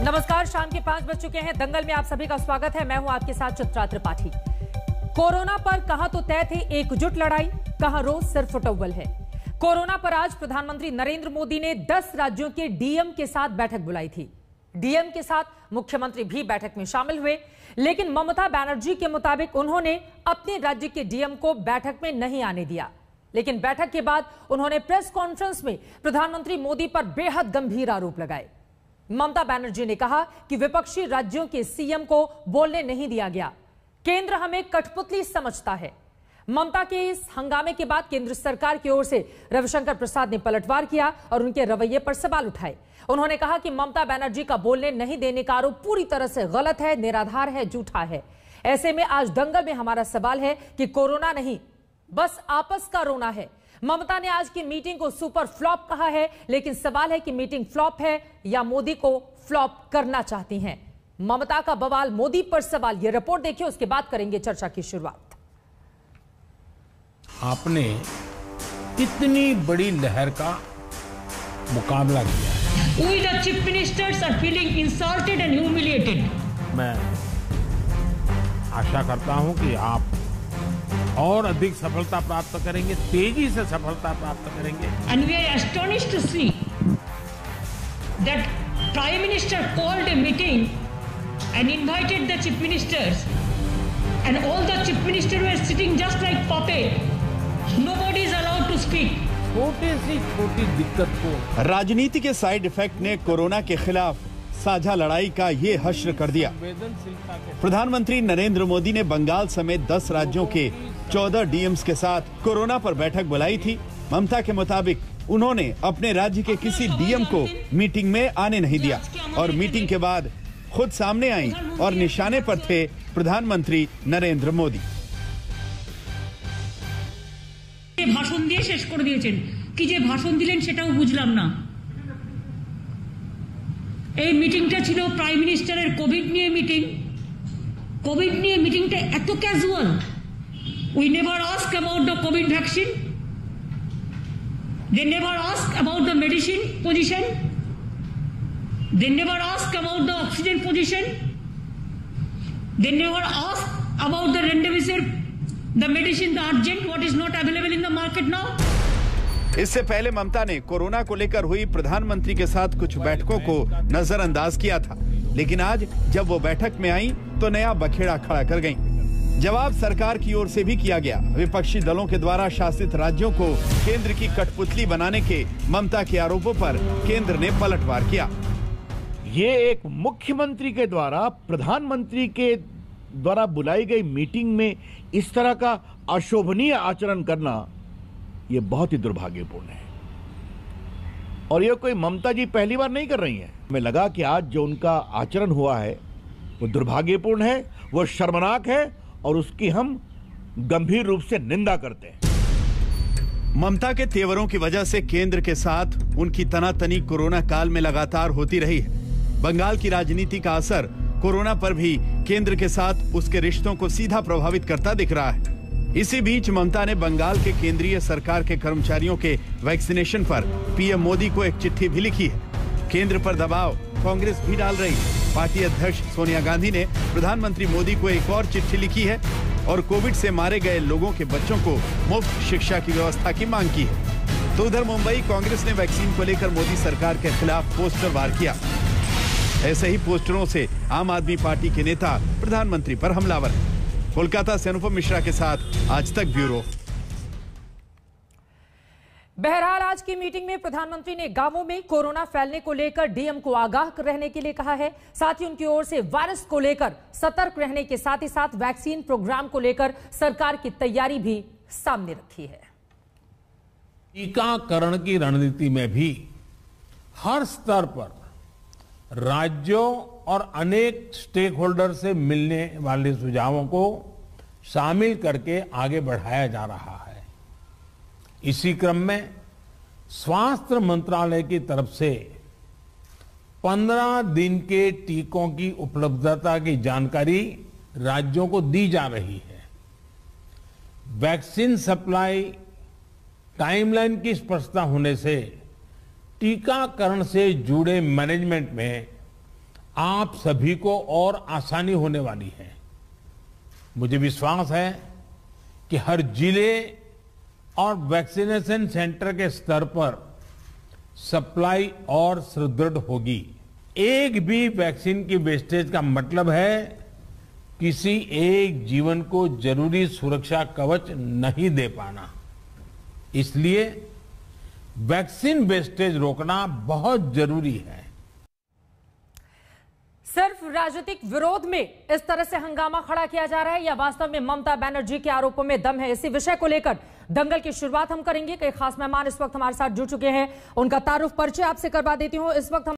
नमस्कार, शाम के 5 बज चुके हैं। दंगल में आप सभी का स्वागत है। मैं हूं आपके साथ चित्रा त्रिपाठी। कोरोना पर कहां तो तय थी एकजुट लड़ाई, कहां रोज सिर्फ फुटबॉल है। कोरोना पर आज प्रधानमंत्री नरेंद्र मोदी ने 10 राज्यों के डीएम के साथ बैठक बुलाई थी। डीएम के साथ मुख्यमंत्री भी बैठक में शामिल हुए, लेकिन ममता बनर्जी के मुताबिक उन्होंने अपने राज्य के डीएम को बैठक में नहीं आने दिया। लेकिन बैठक के बाद उन्होंने प्रेस कॉन्फ्रेंस में प्रधानमंत्री मोदी पर बेहद गंभीर आरोप लगाए। ममता बनर्जी ने कहा कि विपक्षी राज्यों के सीएम को बोलने नहीं दिया गया, केंद्र हमें कठपुतली समझता है। ममता के इस हंगामे के बाद केंद्र सरकार की ओर से रविशंकर प्रसाद ने पलटवार किया और उनके रवैये पर सवाल उठाए। उन्होंने कहा कि ममता बनर्जी का बोलने नहीं देने का आरोप पूरी तरह से गलत है, निराधार है, झूठा है। ऐसे में आज दंगल में हमारा सवाल है कि कोरोना नहीं, बस आपस का रोना है। ममता ने आज की मीटिंग को सुपर फ्लॉप कहा है, लेकिन सवाल है कि मीटिंग फ्लॉप है या मोदी को फ्लॉप करना चाहती हैं। ममता का बवाल, मोदी पर सवाल। यह रिपोर्ट देखिए, उसके बाद करेंगे चर्चा की शुरुआत। आपने इतनी बड़ी लहर का मुकाबला किया है। We the chief ministers are feeling insulted and humiliated. मैं आशा करता हूं कि आप और अधिक सफलता प्राप्त करेंगे, तेजी से सफलता प्राप्त करेंगे। And we are astonished to see that Prime Minister called a meeting and invited the chief ministers, and all the chief ministers were sitting just like puppet. Nobody is allowed to speak. छोटी सी छोटी दिक्कत को राजनीति के side effect ने corona के खिलाफ साझा लड़ाई का ये हश्र कर दिया। प्रधानमंत्री नरेंद्र मोदी ने बंगाल समेत 10 राज्यों के 14 डीएम्स के साथ कोरोना पर बैठक बुलाई थी। ममता के मुताबिक उन्होंने अपने राज्य के किसी डीएम को मीटिंग में आने नहीं दिया और मीटिंग के बाद खुद सामने आई और निशाने पर थे प्रधानमंत्री नरेंद्र मोदी। ভাষণ দিয়ে শেষ করে দিয়েছেন, কি যে ভাষণ দিলেন সেটাও বুঝলাম না। এই মিটিংটা ছিল প্রাইম মিনিস্টারের কোভিড নিয়ে মিটিং। কোভিড নিয়ে মিটিংটা এত casual. We never ask about the covid vaccine, they never ask about the medicine position, they never ask about the oxygen position, they never ask about the remdesivir, the medicine, the urgent, what is not available in the market now. इससे पहले ममता ने corona को लेकर हुई प्रधानमंत्री के साथ कुछ बैठकों को नजरअंदाज किया था, लेकिन आज जब वो बैठक में आई तो नया बखेड़ा खड़ा कर गईं। जवाब सरकार की ओर से भी किया गया। विपक्षी दलों के द्वारा शासित राज्यों को केंद्र की कठपुतली बनाने के ममता के आरोपों पर केंद्र ने पलटवार किया। ये एक मुख्यमंत्री के द्वारा प्रधानमंत्री के द्वारा बुलाई गई मीटिंग में इस तरह का अशोभनीय आचरण करना यह बहुत ही दुर्भाग्यपूर्ण है और यह कोई ममता जी पहली बार नहीं कर रही हैं। हमें लगा कि आज जो उनका आचरण हुआ है वो दुर्भाग्यपूर्ण है, वो शर्मनाक है और उसकी हम गंभीर रूप से निंदा करते हैं। ममता के तेवरों की वजह से केंद्र के साथ उनकी तनातनी कोरोना काल में लगातार होती रही है। बंगाल की राजनीति का असर कोरोना पर भी केंद्र के साथ उसके रिश्तों को सीधा प्रभावित करता दिख रहा है। इसी बीच ममता ने बंगाल के केंद्रीय सरकार के कर्मचारियों के वैक्सीनेशन पर पीएम मोदी को एक चिट्ठी भी लिखी है। केंद्र पर दबाव कांग्रेस भी डाल रही है। पार्टी अध्यक्ष सोनिया गांधी ने प्रधानमंत्री मोदी को एक और चिट्ठी लिखी है और कोविड से मारे गए लोगों के बच्चों को मुफ्त शिक्षा की व्यवस्था की मांग की है। तो उधर मुंबई कांग्रेस ने वैक्सीन को लेकर मोदी सरकार के खिलाफ पोस्टर वार किया। ऐसे ही पोस्टरों से आम आदमी पार्टी के नेता प्रधानमंत्री पर हमलावर हैं। कोलकाता से अनुपम मिश्रा के साथ आज तक ब्यूरो। बहरहाल आज की मीटिंग में प्रधानमंत्री ने गांवों में कोरोना फैलने को लेकर डीएम को आगाह रहने के लिए कहा है। साथ ही उनकी ओर से वायरस को लेकर सतर्क रहने के साथ ही साथ वैक्सीन प्रोग्राम को लेकर सरकार की तैयारी भी सामने रखी है। टीकाकरण की रणनीति में भी हर स्तर पर राज्यों और अनेक स्टेक होल्डर से मिलने वाले सुझावों को शामिल करके आगे बढ़ाया जा रहा है। इसी क्रम में स्वास्थ्य मंत्रालय की तरफ से 15 दिन के टीकों की उपलब्धता की जानकारी राज्यों को दी जा रही है। वैक्सीन सप्लाई टाइमलाइन की स्पष्टता होने से टीकाकरण से जुड़े मैनेजमेंट में आप सभी को और आसानी होने वाली है। मुझे विश्वास है कि हर जिले और वैक्सीनेशन सेंटर के स्तर पर सप्लाई और सुदृढ़ होगी। एक भी वैक्सीन की वेस्टेज का मतलब है किसी एक जीवन को जरूरी सुरक्षा कवच नहीं दे पाना। इसलिए वैक्सीन वेस्टेज रोकना बहुत जरूरी है। सिर्फ राजनीतिक विरोध में इस तरह से हंगामा खड़ा किया जा रहा है या वास्तव में ममता बनर्जी के आरोपों में दम है? इसी विषय को लेकर दंगल की शुरुआत हम करेंगे। कई खास मेहमान इस वक्त हमारे साथ जुड़ चुके हैं, उनका तारुफ परिचय आपसे करवा देती हूं। इस वक्त हम